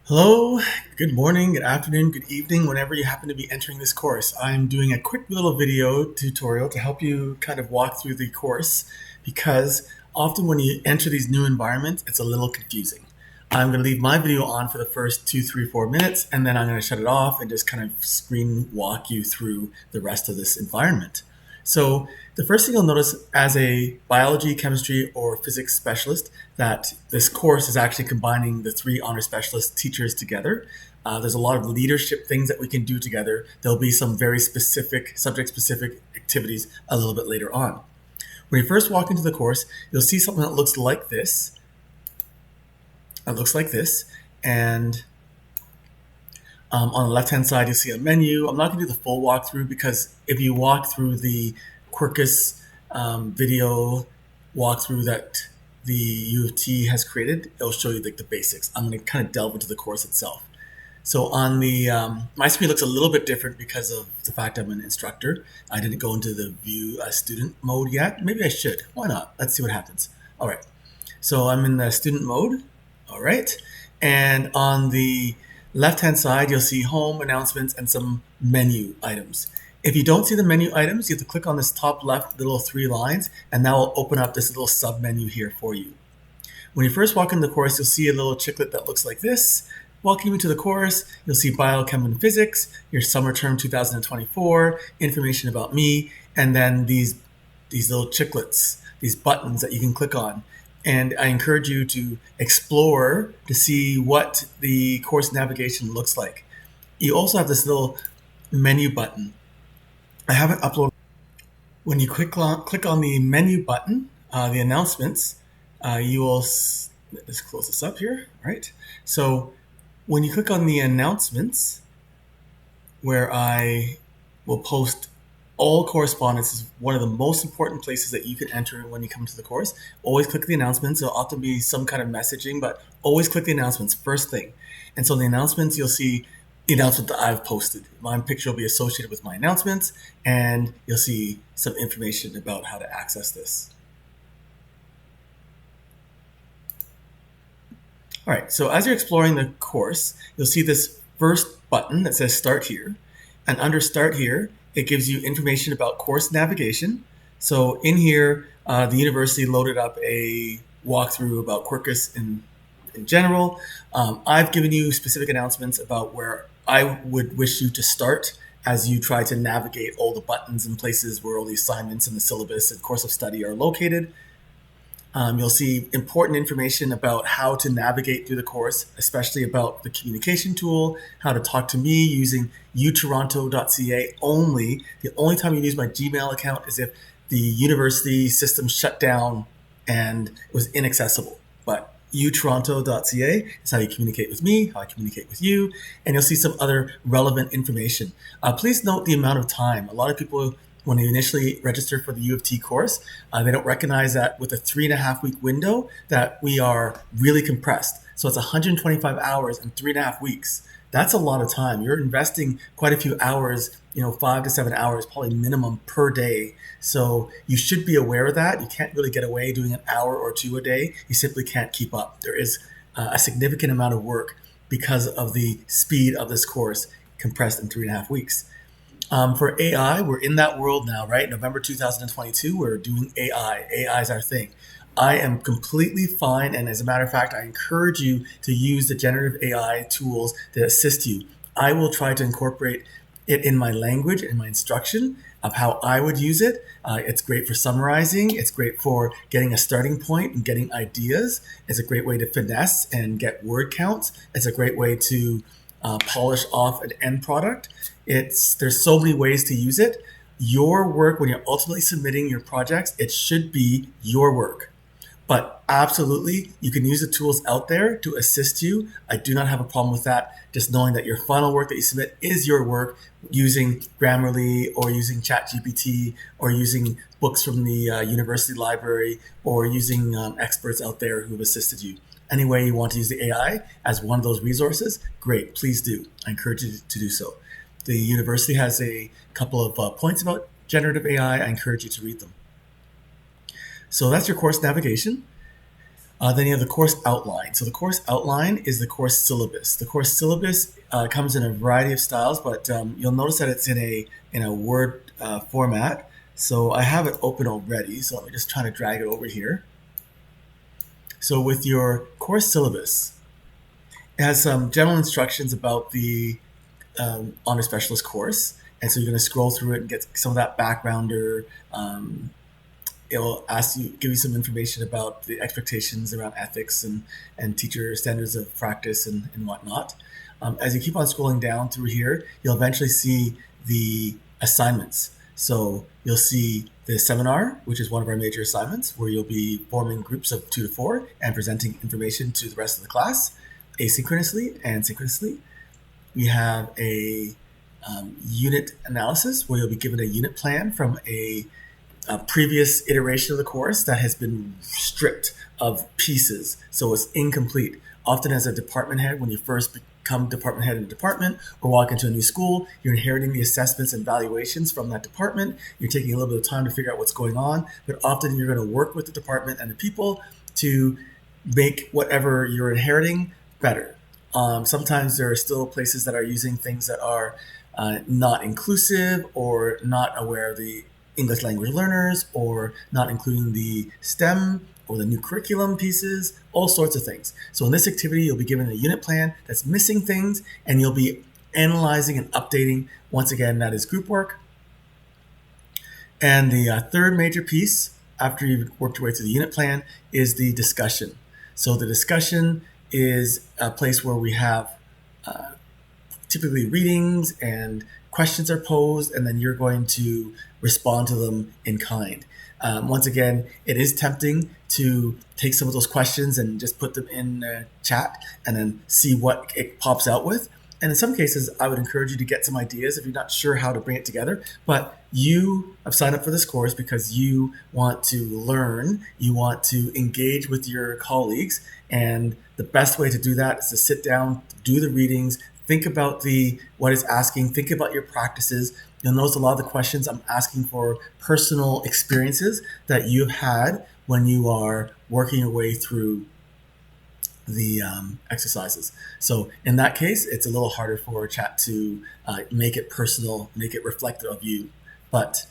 Hello, good morning, good afternoon, good evening, whenever you happen to be entering this course. I'm doing a quick little video tutorial to help you kind of walk through the course because often when you enter these new environments, it's a little confusing. I'm going to leave my video on for the first 2, 3, 4 minutes, and then I'm going to shut it off and just kind of screen walk you through the rest of this environment. So the first thing you'll notice as a biology, chemistry, or physics specialist that this course is actually combining the three honor specialist teachers together. There's a lot of leadership things that we can do together. There'll be some very specific, subject-specific activities a little bit later on. When you first walk into the course, you'll see something that looks like this. And on the left-hand side, you'll see a menu. I'm not going to do the full walkthrough because if you walk through the Quirkus video walkthrough that the U of T has created, it'll show you like the basics. I'm going to kind of delve into the course itself. So on the my screen looks a little bit different because of the fact I'm an instructor. I didn't go into the view student mode yet. Maybe I should. Why not? Let's see what happens. All right. So I'm in the student mode. All right. And on the left-hand side, you'll see home, announcements, and some menu items. If you don't see the menu items, you have to click on this top left little 3 lines, and that will open up this little sub-menu here for you. When you first walk into the course, you'll see a little chiclet that looks like this. Welcome you to the course. You'll see biochem and physics, your summer term 2024, information about me, and then these little chiclets, these buttons that you can click on. And I encourage you to explore to see what the course navigation looks like. You also have this little menu button. I haven't uploaded. When you click on the menu button, the announcements, you will, let's close this up here, right? So when you click on the announcements, where I will post all correspondence, is one of the most important places that you can enter when you come to the course. Always click the announcements. There'll often be some kind of messaging, but always click the announcements first thing. And so in the announcements, you'll see the announcement that I've posted. My picture will be associated with my announcements, and you'll see some information about how to access this. All right, so as you're exploring the course, you'll see this first button that says Start Here. And under Start Here, it gives you information about course navigation. So in here, the university loaded up a walkthrough about Quirkus in general. I've given you specific announcements about where I would wish you to start as you try to navigate all the buttons and places where all the assignments and the syllabus and course of study are located. You'll see important information about how to navigate through the course, especially about the communication tool, how to talk to me using utoronto.ca only. The only time you use my Gmail account is if the university system shut down and it was inaccessible. But utoronto.ca is how you communicate with me, how I communicate with you, and you'll see some other relevant information. Please note the amount of time. A lot of people, when they initially register for the U of T course, they don't recognize that with a 3.5-week window that we are really compressed. So it's 125 hours in 3.5 weeks. That's a lot of time. You're investing quite a few hours, 5 to 7 hours, probably minimum per day. So you should be aware of that. You can't really get away doing an hour or 2 a day. You simply can't keep up. There is a significant amount of work because of the speed of this course compressed in 3.5 weeks. For AI, we're in that world now, right? November 2022, we're doing AI. AI is our thing. I am completely fine, and as a matter of fact, I encourage you to use the generative AI tools that assist you. I will try to incorporate it in my language and my instruction of how I would use it. It's great for summarizing. It's great for getting a starting point and getting ideas. It's a great way to finesse and get word counts. It's a great way to polish off an end product. There's so many ways to use it. Your work, when you're ultimately submitting your projects, it should be your work. But absolutely, you can use the tools out there to assist you. I do not have a problem with that. Just knowing that your final work that you submit is your work, using Grammarly or using ChatGPT or using books from the university library or using experts out there who have assisted you. Any way you want to use the AI as one of those resources, great, please do. I encourage you to do so. The university has a couple of points about generative AI. I encourage you to read them. So that's your course navigation. Then you have the course outline. So the course outline is the course syllabus. The course syllabus comes in a variety of styles, but you'll notice that it's in a Word format. So I have it open already. So let me just try to drag it over here. So with your course syllabus, it has some general instructions about the Honor Specialist course. And so you're going to scroll through it and get some of that backgrounder. It'll give you some information about the expectations around ethics and teacher standards of practice and whatnot. As you keep on scrolling down through here, you'll eventually see the assignments. So you'll see the seminar, which is one of our major assignments, where you'll be forming groups of 2 to 4 and presenting information to the rest of the class, asynchronously and synchronously. We have a unit analysis, where you'll be given a unit plan from a previous iteration of the course that has been stripped of pieces, so it's incomplete. Often as a department head, when you first become department head in a department or walk into a new school, you're inheriting the assessments and valuations from that department. You're taking a little bit of time to figure out what's going on, but often you're going to work with the department and the people to make whatever you're inheriting better. Sometimes there are still places that are using things that are not inclusive or not aware of the English language learners, or not including the STEM or the new curriculum pieces, all sorts of things. So in this activity, you'll be given a unit plan that's missing things, and you'll be analyzing and updating. Once again, that is group work. And the third major piece, after you've worked your way through the unit plan, is the discussion. So the discussion is a place where we have typically readings and questions are posed, and then you're going to respond to them in kind. Once again, it is tempting to take some of those questions and just put them in chat and then see what it pops out with. And in some cases, I would encourage you to get some ideas if you're not sure how to bring it together. But you have signed up for this course because you want to learn, you want to engage with your colleagues. And the best way to do that is to sit down, do the readings, think about what it's asking, think about your practices. You'll notice a lot of the questions I'm asking for personal experiences that you've had when you are working your way through the exercises. So in that case, it's a little harder for chat to make it personal, make it reflective of you. But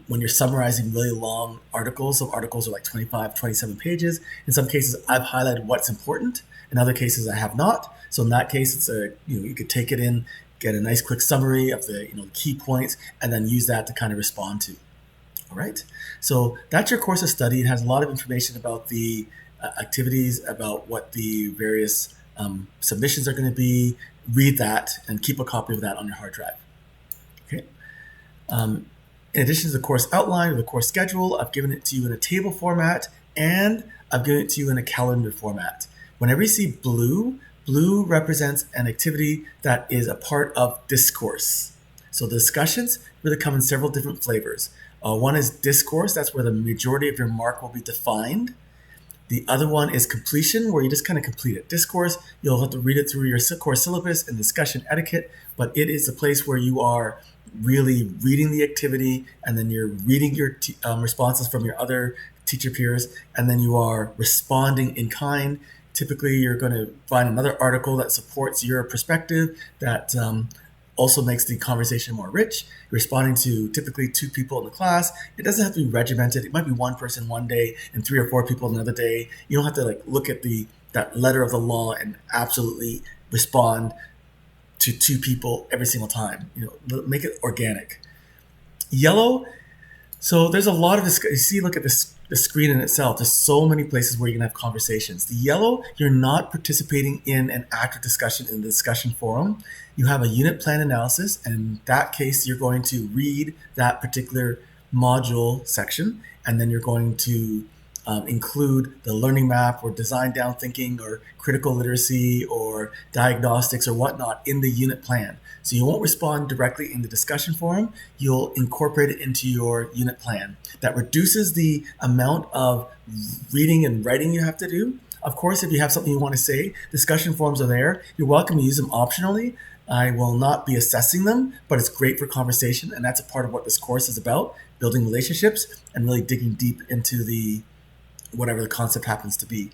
when you're summarizing really long articles, some articles are like 25, 27 pages. In some cases, I've highlighted what's important. In other cases, I have not. So in that case, it's you could take it in, get a nice quick summary of the key points, and then use that to kind of respond to. All right. So that's your course of study. It has a lot of information about the activities, about what the various submissions are going to be. Read that and keep a copy of that on your hard drive. Okay. In addition to the course outline or the course schedule, I've given it to you in a table format, and I've given it to you in a calendar format. Whenever you see blue represents an activity that is a part of discourse. So the discussions really come in several different flavors. One is discourse. That's where the majority of your mark will be defined. The other one is completion, where you just kind of complete it. Discourse, you'll have to read it through your course syllabus and discussion etiquette, but it is a place where you are really reading the activity, and then you're reading your responses from your other teacher peers, and then you are responding in kind. Typically, you're going to find another article that supports your perspective, that also makes the conversation more rich. You're responding to typically 2 people in the class. It doesn't have to be regimented. It might be 1 person one day and 3 or 4 people another day. You don't have to look at that letter of the law and absolutely respond to 2 people every single time. Make it organic. Yellow. So there's a lot of this. You see, look at this. The screen in itself, there's so many places where you can have conversations. The yellow, you're not participating in an active discussion in the discussion forum. You have a unit plan analysis, and in that case, you're going to read that particular module section, and then you're going to include the learning map or design down thinking or critical literacy or diagnostics or whatnot in the unit plan. So you won't respond directly in the discussion forum. You'll incorporate it into your unit plan. That reduces the amount of reading and writing you have to do. Of course, if you have something you want to say, discussion forums are there. You're welcome to use them optionally. I will not be assessing them, but it's great for conversation, and that's a part of what this course is about, building relationships and really digging deep into whatever the concept happens to be.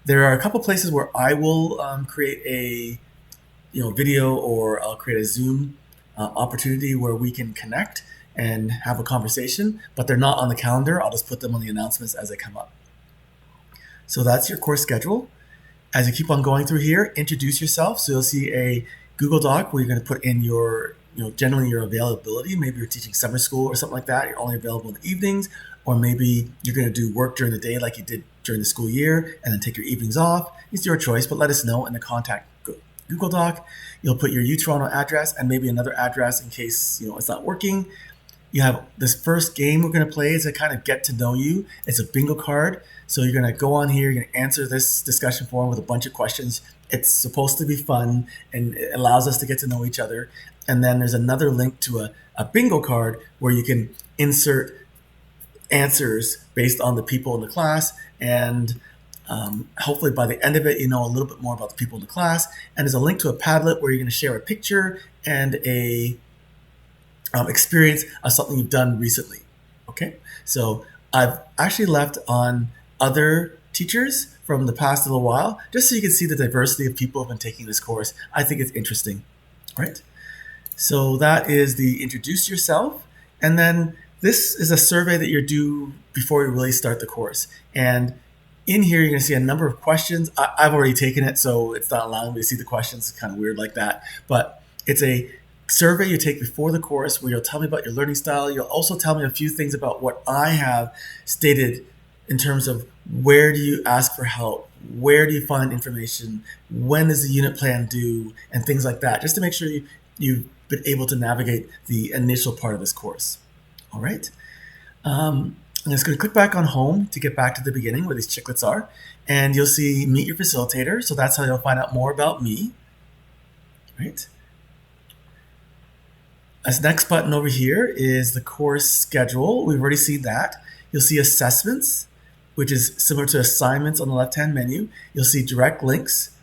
There are a couple places where I will create a video, or I'll create a Zoom opportunity where we can connect and have a conversation, but they're not on the calendar. I'll just put them on the announcements as they come up. So that's your course schedule. As you keep on going through here, introduce yourself. So you'll see a Google Doc where you're going to put in your, generally your availability. Maybe you're teaching summer school or something like that. You're only available in the evenings, or maybe you're going to do work during the day like you did during the school year and then take your evenings off. It's your choice, but let us know in the contact Google Doc. You'll put your UToronto address and maybe another address in case it's not working. You have this first game we're going to play. It's a kind of get to know you. It's a bingo card. So you're going to go on here, you're going to answer this discussion forum with a bunch of questions. It's supposed to be fun and it allows us to get to know each other. And then there's another link to a bingo card where you can insert answers based on the people in the class. And hopefully by the end of it, you know a little bit more about the people in the class. And there's a link to a Padlet where you're going to share a picture and a experience of something you've done recently. Okay, so I've actually left on other teachers from the past little while, just so you can see the diversity of people who have been taking this course. I think it's interesting, right? So that is the introduce yourself. And then this is a survey that you're due before you really start the course. And in here, you're going to see a number of questions. I've already taken it, so it's not allowing me to see the questions. It's kind of weird like that. But it's a survey you take before the course where you'll tell me about your learning style. You'll also tell me a few things about what I have stated in terms of where do you ask for help, where do you find information, when is the unit plan due, and things like that, just to make sure you've been able to navigate the initial part of this course. All right. I'm just going to click back on home to get back to the beginning where these chiclets are, and you'll see meet your facilitator. So that's how you'll find out more about me. Right. This next button over here is the course schedule. We've already seen that. You'll see assessments, which is similar to assignments on the left-hand menu. You'll see direct links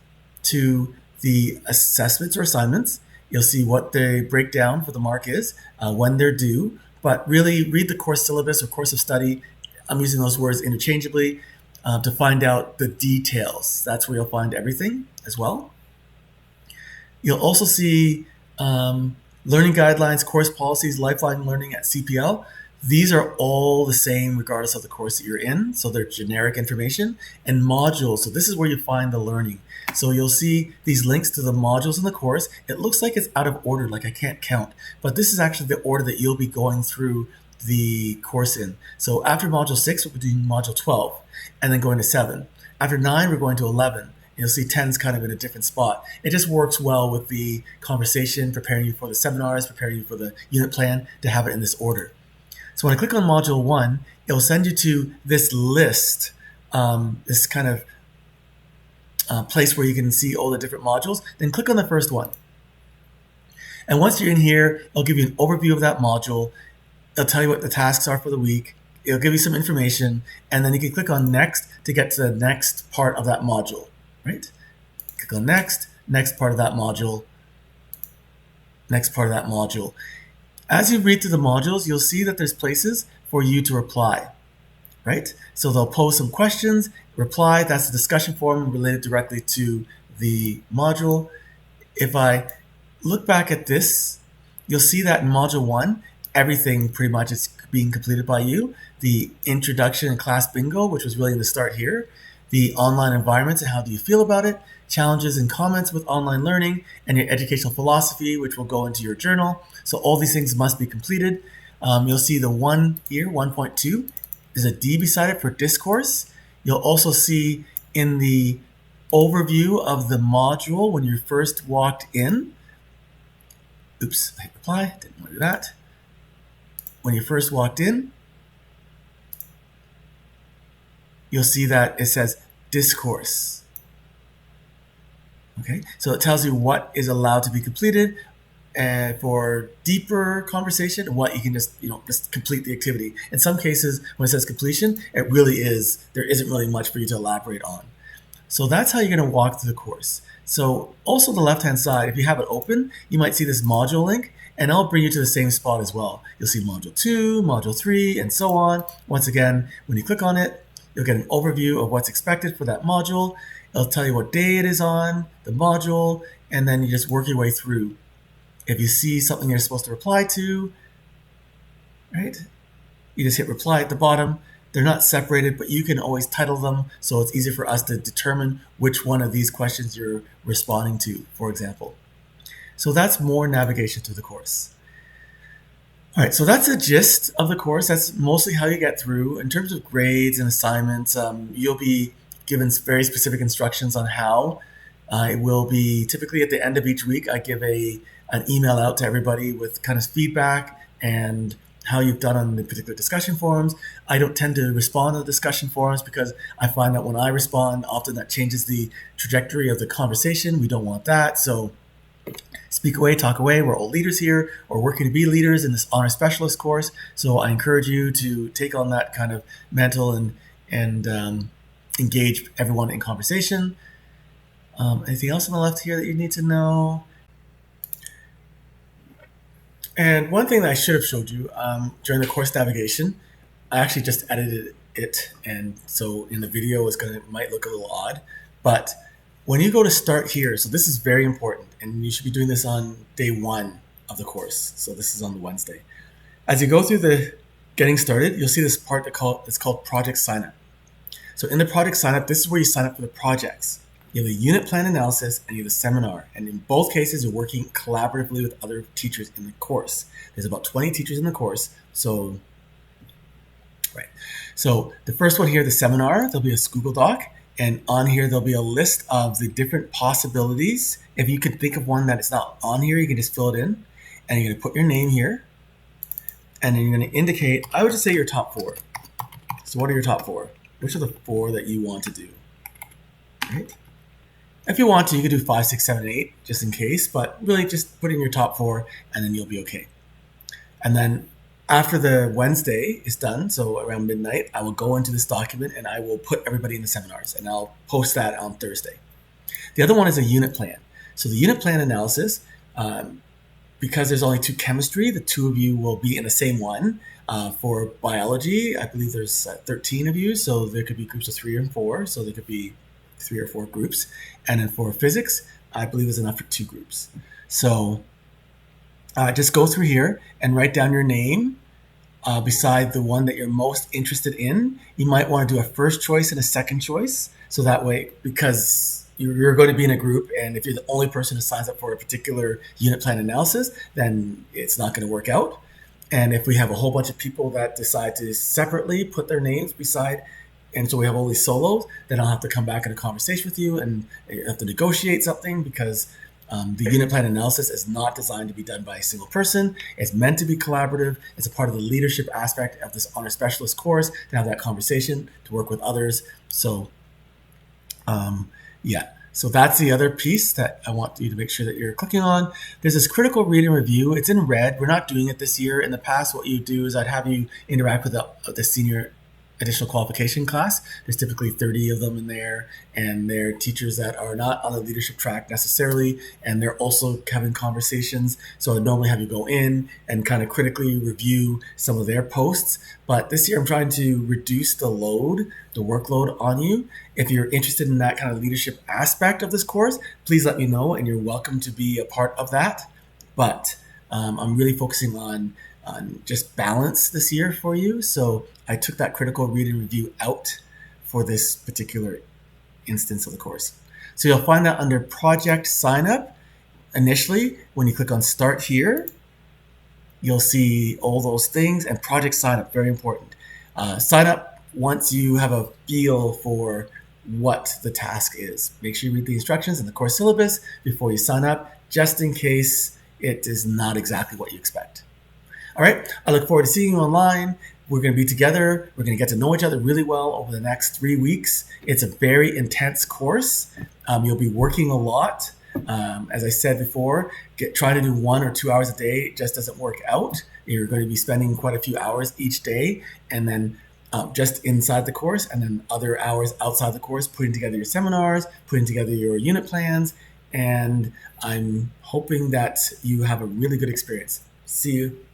to the assessments or assignments. You'll see what the breakdown for the mark is, when they're due, but really read the course syllabus or course of study. I'm using those words interchangeably to find out the details. That's where you'll find everything as well. You'll also see learning guidelines, course policies, lifelong learning at CPL. These are all the same regardless of the course that you're in. So they're generic information. And modules, so this is where you find the learning. So you'll see these links to the modules in the course. It looks like it's out of order, like I can't count. But this is actually the order that you'll be going through the course in. So after module 6, we'll be doing module 12, and then going to 7. After 9, we're going to 11. You'll see 10's kind of in a different spot. It just works well with the conversation, preparing you for the seminars, preparing you for the unit plan, to have it in this order. So when I click on module 1, it will send you to this list, this kind of place where you can see all the different modules. Then click on the first one. And once you're in here, it'll give you an overview of that module. It'll tell you what the tasks are for the week. It'll give you some information. And then you can click on next to get to the next part of that module. Right? Click on next part of that module, next part of that module. As you read through the modules, you'll see that there's places for you to reply, right? So they'll pose some questions, reply. That's the discussion forum related directly to the module. If I look back at this, you'll see that in module 1, everything pretty much is being completed by you. The introduction and class bingo, which was really in the start here. The online environments and how do you feel about it, challenges and comments with online learning, and your educational philosophy, which will go into your journal. So all these things must be completed. You'll see the 1 here, 1.2, is a D beside it for discourse. You'll also see in the overview of the module when you first walked in, oops, I hit reply, didn't want to do that. When you first walked in, you'll see that it says discourse. Okay, so it tells you what is allowed to be completed and for deeper conversation and what you can just complete the activity. In some cases, when it says completion, it really is, there isn't really much for you to elaborate on. So that's how you're going to walk through the course. So also the left-hand side, if you have it open, you might see this module link, and I'll bring you to the same spot as well. You'll see module 2, module 3, and so on. Once again, when you click on it, You'll get an overview of what's expected for that module. It'll tell you what day it is on, the module, and then you just work your way through. If you see something you're supposed to reply to, right, you just hit reply at the bottom. They're not separated, but you can always title them, so it's easy for us to determine which one of these questions you're responding to, for example. So that's more navigation through the course. All right, so that's the gist of the course. That's mostly how you get through. In terms of grades and assignments, you'll be given very specific instructions on how. It will be typically at the end of each week, I give an email out to everybody with kind of feedback and how you've done on the particular discussion forums. I don't tend to respond to the discussion forums because I find that when I respond, often that changes the trajectory of the conversation. We don't want that. So speak away, talk away. We're all leaders here, or working to be leaders in this honor specialist course. So I encourage you to take on that kind of mental and engage everyone in conversation. Anything else on the left here that you need to know? And one thing that I should have showed you during the course navigation, I actually just edited it, and so in the video it might look a little odd, but when you go to start here, so this is very important, and you should be doing this on day 1 of the course. So this is on the Wednesday. As you go through the getting started, you'll see this part it's called project signup. So in the project signup, this is where you sign up for the projects. You have a unit plan analysis and you have a seminar. And in both cases, you're working collaboratively with other teachers in the course. There's about 20 teachers in the course. So the first one here, the seminar, there'll be a Google Doc. And on here, there'll be a list of the different possibilities. If you can think of one that is not on here, you can just fill it in. And you're going to put your name here. And then you're going to indicate, I would just say your top 4. So what are your top 4? Which are the 4 that you want to do? Right? If you want to, you could do 5, 6, 7, 8, just in case. But really, just put in your top 4, and then you'll be okay. And then after the Wednesday is done, so around midnight, I will go into this document and I will put everybody in the seminars, and I'll post that on Thursday. The other one is a unit plan. So the unit plan analysis, because there's only 2 chemistry, the 2 of you will be in the same one. For biology, I believe there's 13 of you, so there could be groups of 3 and 4, so there could be 3 or 4 groups. And then for physics, I believe it's enough for 2 groups. So just go through here and write down your name beside the one that you're most interested in. You might want to do a first choice and a second choice. So that way, because you're going to be in a group, and if you're the only person who signs up for a particular unit plan analysis, then it's not going to work out. And if we have a whole bunch of people that decide to separately put their names beside, and so we have all these solos, then I'll have to come back in a conversation with you and you have to negotiate something, because the unit plan analysis is not designed to be done by a single person. It's meant to be collaborative. It's a part of the leadership aspect of this honor specialist course, to have that conversation, to work with others. So so that's the other piece that I want you to make sure that you're clicking on. There's this critical read and review. It's in red. We're not doing it this year. In the past, what you do is I'd have you interact with the senior additional qualification class. There's typically 30 of them in there, and they're teachers that are not on the leadership track necessarily, and they're also having conversations. So I normally have you go in and kind of critically review some of their posts. But this year I'm trying to reduce the workload on you. If you're interested in that kind of leadership aspect of this course, please let me know, and you're welcome to be a part of that. But I'm really focusing on just balance this year for you. So I took that critical read and review out for this particular instance of the course. So you'll find that under project sign up. Initially, when you click on start here, you'll see all those things, and project sign up, very important. Sign up once you have a feel for what the task is. Make sure you read the instructions in the course syllabus before you sign up, just in case it is not exactly what you expect. All right, I look forward to seeing you online. We're going to be together. We're going to get to know each other really well over the next 3 weeks. It's a very intense course. You'll be working a lot. As I said before, trying to do 1 or 2 hours a day just doesn't work out. You're going to be spending quite a few hours each day, and then just inside the course, and then other hours outside the course, putting together your seminars, putting together your unit plans, and I'm hoping that you have a really good experience. See you.